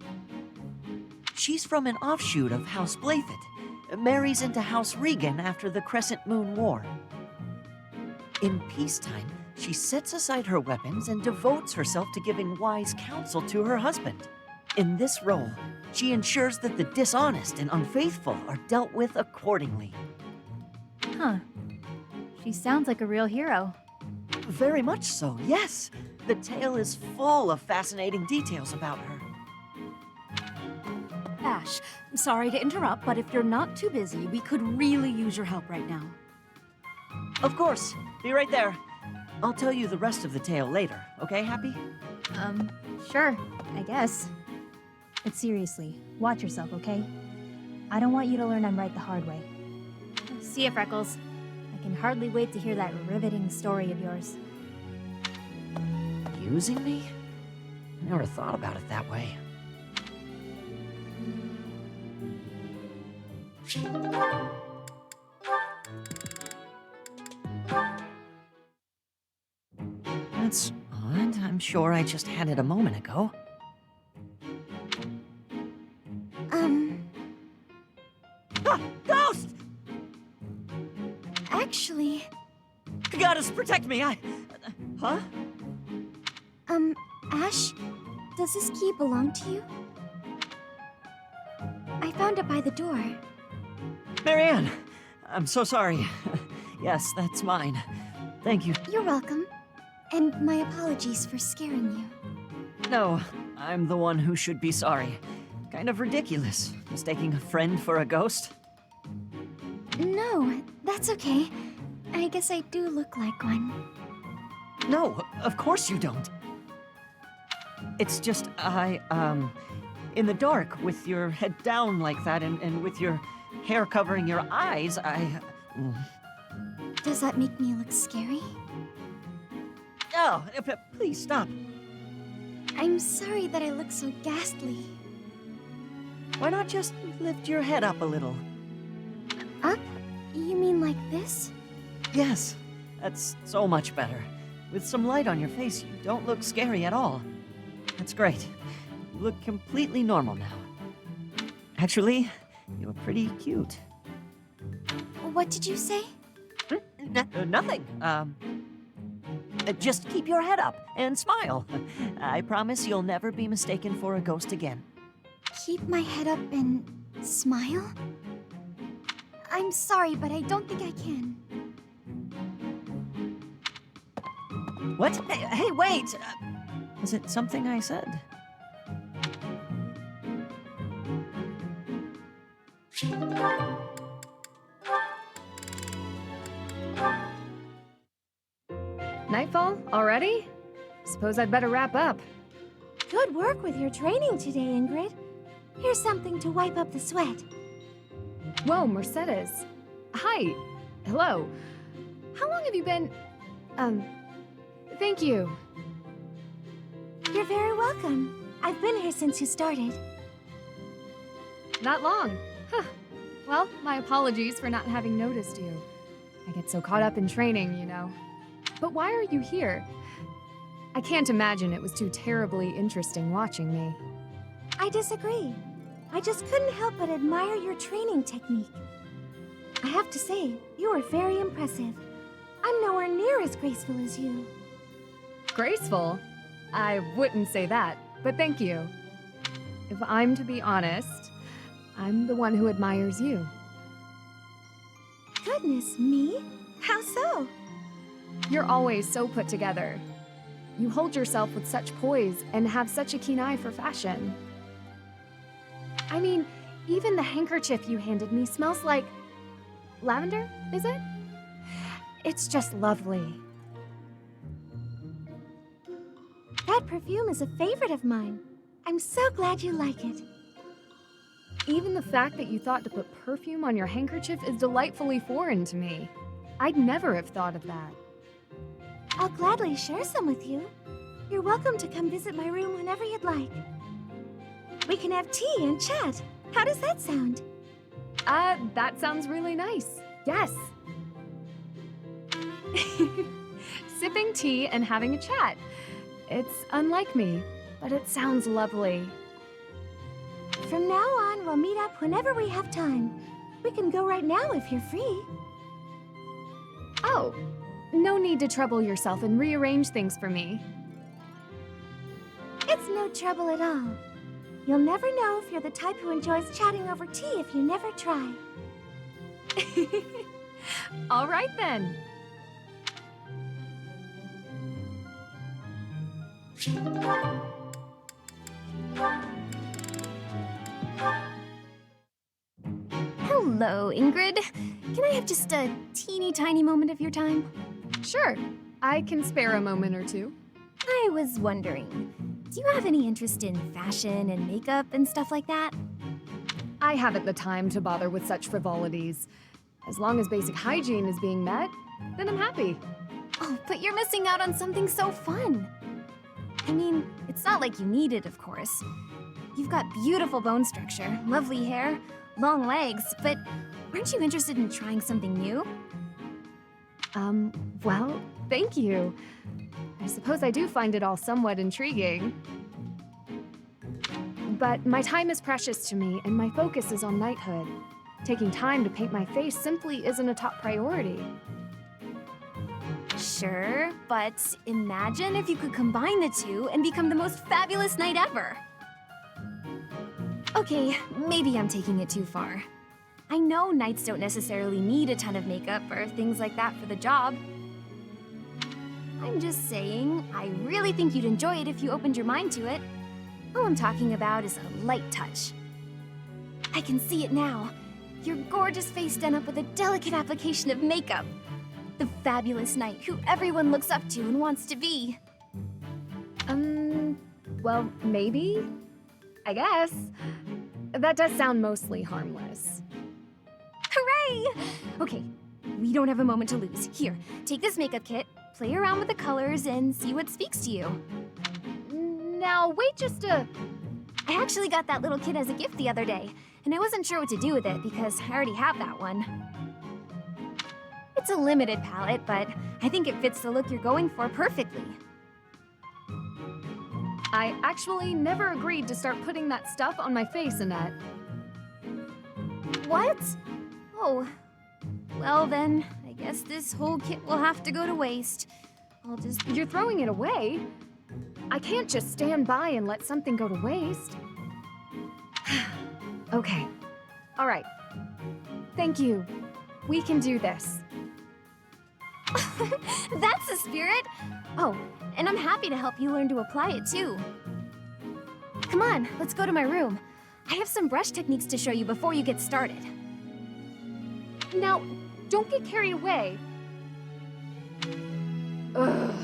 She's from an offshoot of House Blaiffit, marries into House Regan after the Crescent Moon War. In peacetime, she sets aside her weapons and devotes herself to giving wise counsel to her husband. In this role, she ensures that the dishonest and unfaithful are dealt with accordingly. Huh. She sounds like a real hero. Very much so, yes. The tale is full of fascinating details about her. Ash, I'm sorry to interrupt, but if you're not too busy, we could really use your help right now. Of course. Be right there. I'll tell you the rest of the tale later, okay, Happy? Sure, I guess. But seriously, watch yourself, okay? I don't want you to learn I'm right the hard way. See ya, Freckles. I can hardly wait to hear that riveting story of yours. Using me? I never thought about it that way. That's odd. I'm sure I just had it a moment ago. Ah! Ghost! Actually... Goddess, protect me! Huh? Ash, does this key belong to you? I found it by the door. Marianne! I'm so sorry. Yes, that's mine. Thank you. You're welcome. And my apologies for scaring you. No, I'm the one who should be sorry. Kind of ridiculous, mistaking a friend for a ghost. No, that's okay. I guess I do look like one. No, of course you don't. It's just, in the dark, with your head down like that, and with your hair covering your eyes, Does that make me look scary? Oh, please stop. I'm sorry that I look so ghastly. Why not just lift your head up a little? Up? You mean like this? Yes, that's so much better. With some light on your face, you don't look scary at all. That's great. You look completely normal now. Actually, you're pretty cute. What did you say? Nothing. Just keep your head up and smile. I promise you'll never be mistaken for a ghost again. Keep my head up and smile? I'm sorry, but I don't think I can. What? Hey, wait! Is it something I said? Nightfall? Already? Suppose I'd better wrap up. Good work with your training today, Ingrid. Here's something to wipe up the sweat. Whoa, Mercedes. Hi. Hello. How long have you been... Thank you. You're very welcome. I've been here since you started. Not long. Huh. Well, my apologies for not having noticed you. I get so caught up in training, you know. But why are you here? I can't imagine it was too terribly interesting watching me. I disagree. I just couldn't help but admire your training technique. I have to say, you are very impressive. I'm nowhere near as graceful as you. Graceful? I wouldn't say that, but thank you. If I'm to be honest, I'm the one who admires you. goodness, me? How so? You're always so put together. You hold yourself with such poise and have such a keen eye for fashion. I mean, even the handkerchief you handed me smells like lavender, is it? It's just lovely. That perfume is a favorite of mine. I'm so glad you like it. Even the fact that you thought to put perfume on your handkerchief is delightfully foreign to me. I'd never have thought of that. I'll gladly share some with you. You're welcome to come visit my room whenever you'd like. We can have tea and chat. How does that sound? That sounds really nice. Yes. Sipping tea and having a chat. It's unlike me, but it sounds lovely. From now on, we'll meet up whenever we have time. We can go right now if you're free. Oh, no need to trouble yourself and rearrange things for me. It's no trouble at all. You'll never know if you're the type who enjoys chatting over tea if you never try. All right then. Hello, Ingrid. Can I have just a teeny tiny moment of your time? Sure. I can spare a moment or two. I was wondering, do you have any interest in fashion and makeup and stuff like that? I haven't the time to bother with such frivolities. As long as basic hygiene is being met, then I'm happy. Oh, but you're missing out on something so fun. I mean, it's not like you need it, of course. You've got beautiful bone structure, lovely hair, long legs, but aren't you interested in trying something new? Well, thank you. I suppose I do find it all somewhat intriguing. But my time is precious to me, and my focus is on knighthood. Taking time to paint my face simply isn't a top priority. Sure, but imagine if you could combine the two and become the most fabulous knight ever. Okay, maybe I'm taking it too far. I know knights don't necessarily need a ton of makeup or things like that for the job. I'm just saying, I really think you'd enjoy it if you opened your mind to it. All I'm talking about is a light touch. I can see it now. Your gorgeous face done up with a delicate application of makeup. The fabulous knight who everyone looks up to and wants to be. Well, maybe? I guess. That does sound mostly harmless. Hooray! Okay, we don't have a moment to lose. Here, take this makeup kit, play around with the colors, and see what speaks to you. Now, wait just a... I actually got that little kit as a gift the other day, and I wasn't sure what to do with it because I already have that one. It's a limited palette, but I think it fits the look you're going for perfectly. I actually never agreed to start putting that stuff on my face, Annette. What? Oh. Well then, I guess this whole kit will have to go to waste. I'll just... You're throwing it away? I can't just stand by and let something go to waste. Okay. All right. Thank you. We can do this. That's the spirit! Oh, and I'm happy to help you learn to apply it too. Come on, let's go to my room. I have some brush techniques to show you before you get started. Now, don't get carried away. Ugh.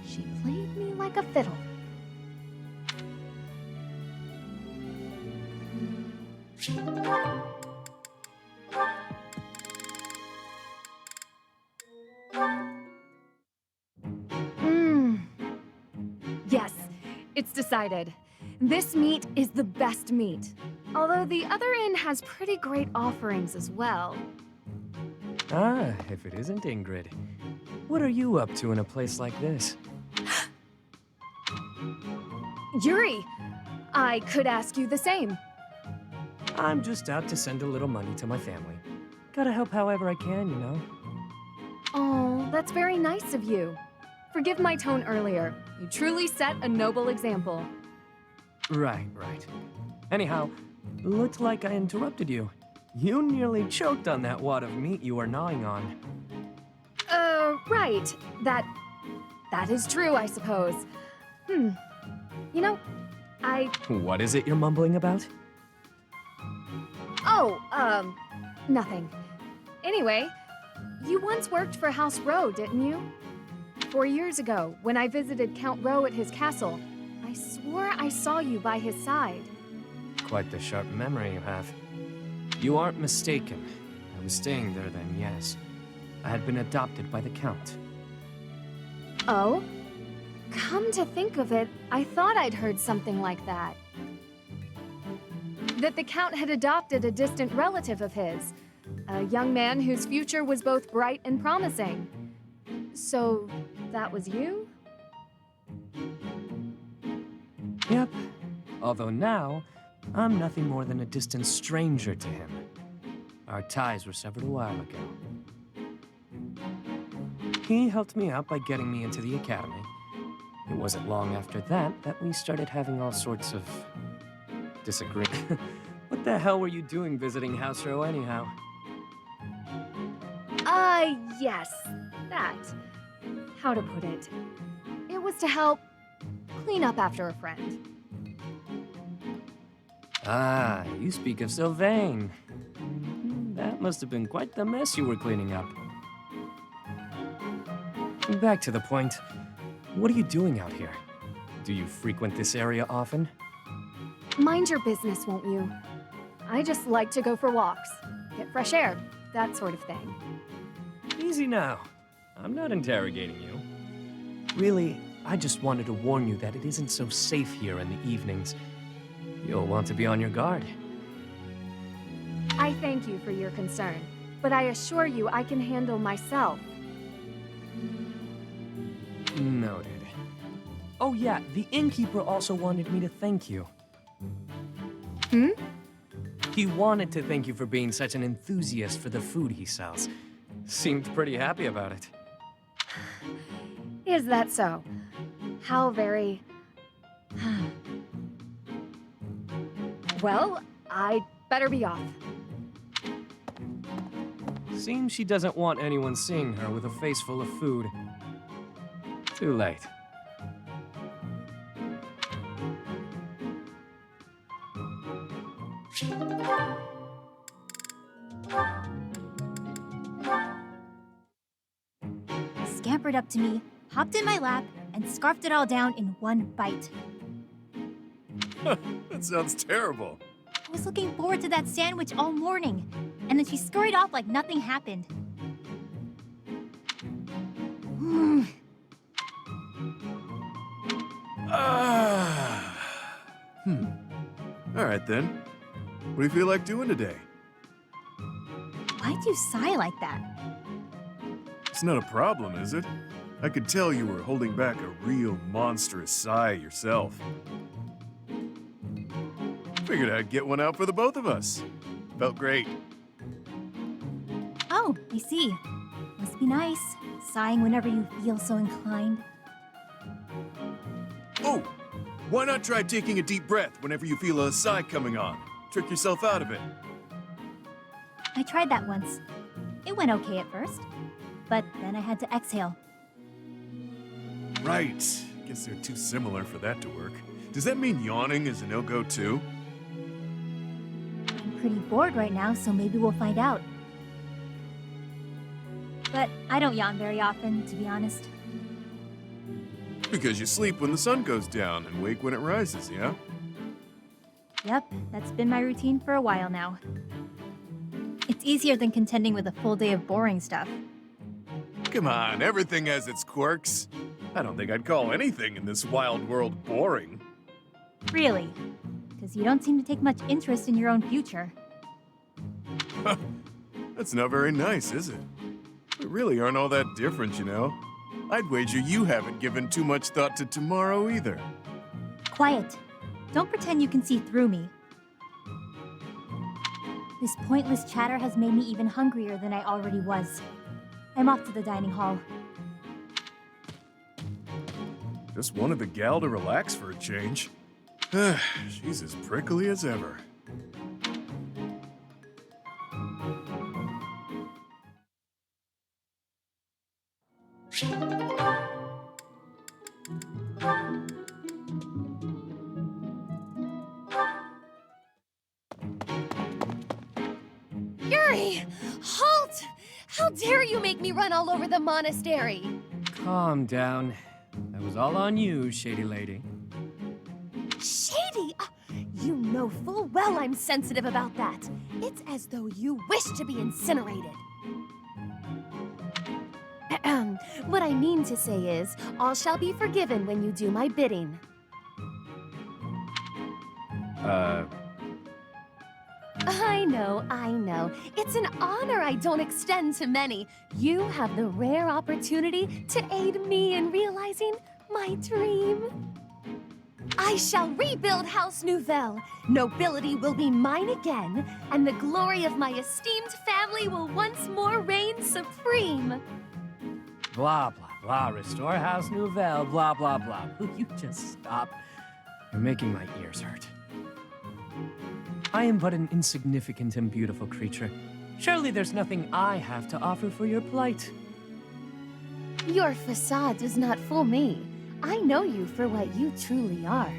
She played me like a fiddle. Yes, it's decided. This meat is the best meat. Although the other inn has pretty great offerings as well. Ah, if it isn't Ingrid. What are you up to in a place like this? Yuri, I could ask you the same. I'm just out to send a little money to my family. Gotta help however I can, you know? Oh, that's very nice of you. Forgive my tone earlier. You truly set a noble example. Right. Anyhow, looked like I interrupted you. You nearly choked on that wad of meat you were gnawing on. Right. That is true, I suppose. You know, What is it you're mumbling about? Oh, nothing. Anyway, you once worked for House Rowe, didn't you? 4 years ago, when I visited Count Rowe at his castle, I swore I saw you by his side. Quite the sharp memory you have. You aren't mistaken. I was staying there then, yes. I had been adopted by the Count. Oh? Come to think of it, I thought I'd heard something like that. That the Count had adopted a distant relative of his, a young man whose future was both bright and promising. So, that was you? Yep. Although now, I'm nothing more than a distant stranger to him. Our ties were severed a while ago. He helped me out by getting me into the academy. It wasn't long after that that we started having all sorts of disagreements. What the hell were you doing visiting House Rowe anyhow? Yes, that. How to put it? It was to help clean up after a friend. Ah, you speak of Sylvain. That must have been quite the mess you were cleaning up. Back to the point. What are you doing out here? Do you frequent this area often? Mind your business, won't you? I just like to go for walks, get fresh air, that sort of thing. Easy now. I'm not interrogating you. Really, I just wanted to warn you that it isn't so safe here in the evenings. You'll want to be on your guard. I thank you for your concern, but I assure you I can handle myself. Noted. Oh yeah, the innkeeper also wanted me to thank you. He wanted to thank you for being such an enthusiast for the food he sells. Seemed pretty happy about it. Is that so? How very... Well, I'd better be off. Seems she doesn't want anyone seeing her with a face full of food. Too late. Scampered up to me, hopped in my lap, and scarfed it all down in one bite. That sounds terrible. I was looking forward to that sandwich all morning, and then she scurried off like nothing happened. All right then. What do you feel like doing today? Why'd you sigh like that? It's not a problem, is it? I could tell you were holding back a real monstrous sigh yourself. Figured I'd get one out for the both of us. Felt great. Oh, I see. Must be nice, sighing whenever you feel so inclined. Oh, why not try taking a deep breath whenever you feel a sigh coming on? Trick yourself out of it. I tried that once. It went okay at first, but then I had to exhale. Right. Guess they're too similar for that to work. Does that mean yawning is a no-go too? I'm pretty bored right now, so maybe we'll find out. But I don't yawn very often, to be honest. Because you sleep when the sun goes down and wake when it rises, yeah? Yep, that's been my routine for a while now. It's easier than contending with a full day of boring stuff. Come on, everything has its quirks. I don't think I'd call anything in this wild world boring. Really? Because you don't seem to take much interest in your own future. That's not very nice, is it? We really aren't all that different, you know? I'd wager you haven't given too much thought to tomorrow either. Quiet. Don't pretend you can see through me. This pointless chatter has made me even hungrier than I already was. I'm off to the dining hall. Just wanted the gal to relax for a change. She's as prickly as ever. How dare you make me run all over the monastery? Calm down. That was all on you, shady lady. Shady? You know full well I'm sensitive about that. It's as though you wish to be incinerated. What I mean to say is, all shall be forgiven when you do my bidding. I know. It's an honor I don't extend to many. You have the rare opportunity to aid me in realizing my dream. I shall rebuild House Nouvelle. Nobility will be mine again, and the glory of my esteemed family will once more reign supreme. Blah, blah, blah. Restore House Nouvelle, blah, blah, blah. Will you just stop? You're making my ears hurt. I am but an insignificant and beautiful creature. Surely there's nothing I have to offer for your plight. Your facade does not fool me. I know you for what you truly are.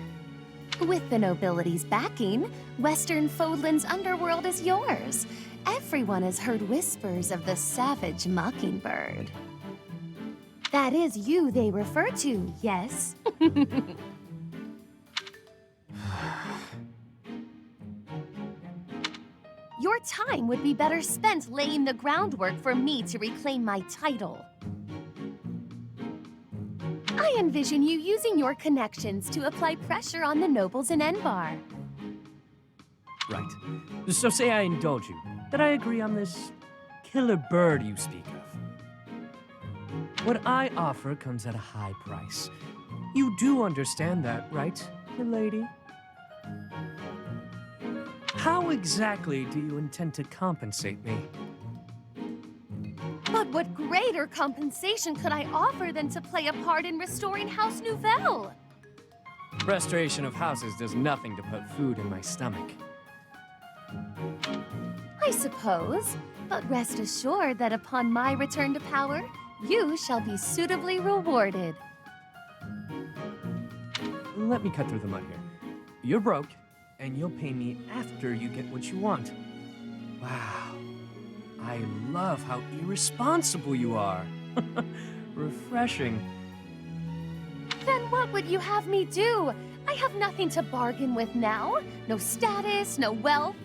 With the nobility's backing, Western Fodlan's underworld is yours. Everyone has heard whispers of the savage mockingbird. That is you they refer to, yes? Your time would be better spent laying the groundwork for me to reclaim my title. I envision you using your connections to apply pressure on the nobles in Enbar. Right. So say I indulge you, that I agree on this killer bird you speak of. What I offer comes at a high price. You do understand that, right, milady? How exactly do you intend to compensate me? But what greater compensation could I offer than to play a part in restoring House Nouvelle? Restoration of houses does nothing to put food in my stomach. I suppose, but rest assured that upon my return to power, you shall be suitably rewarded. Let me cut through the mud here. You're broke, and you'll pay me after you get what you want. Wow. I love how irresponsible you are. Refreshing. Then what would you have me do? I have nothing to bargain with now. No status, no wealth.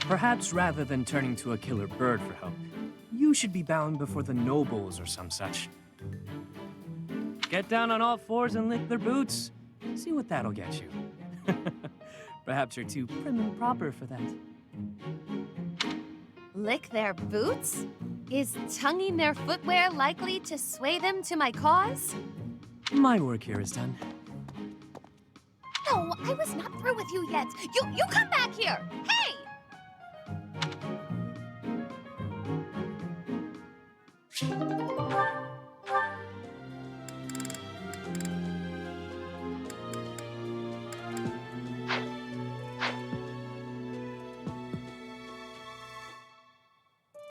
Perhaps rather than turning to a killer bird for help, you should be bowing before the nobles or some such. Get down on all fours and lick their boots. See what that'll get you. Perhaps you're too prim and proper for that. Lick their boots? Is tonguing their footwear likely to sway them to my cause? My work here is done. No, I was not through with you yet. You come back here! Hey!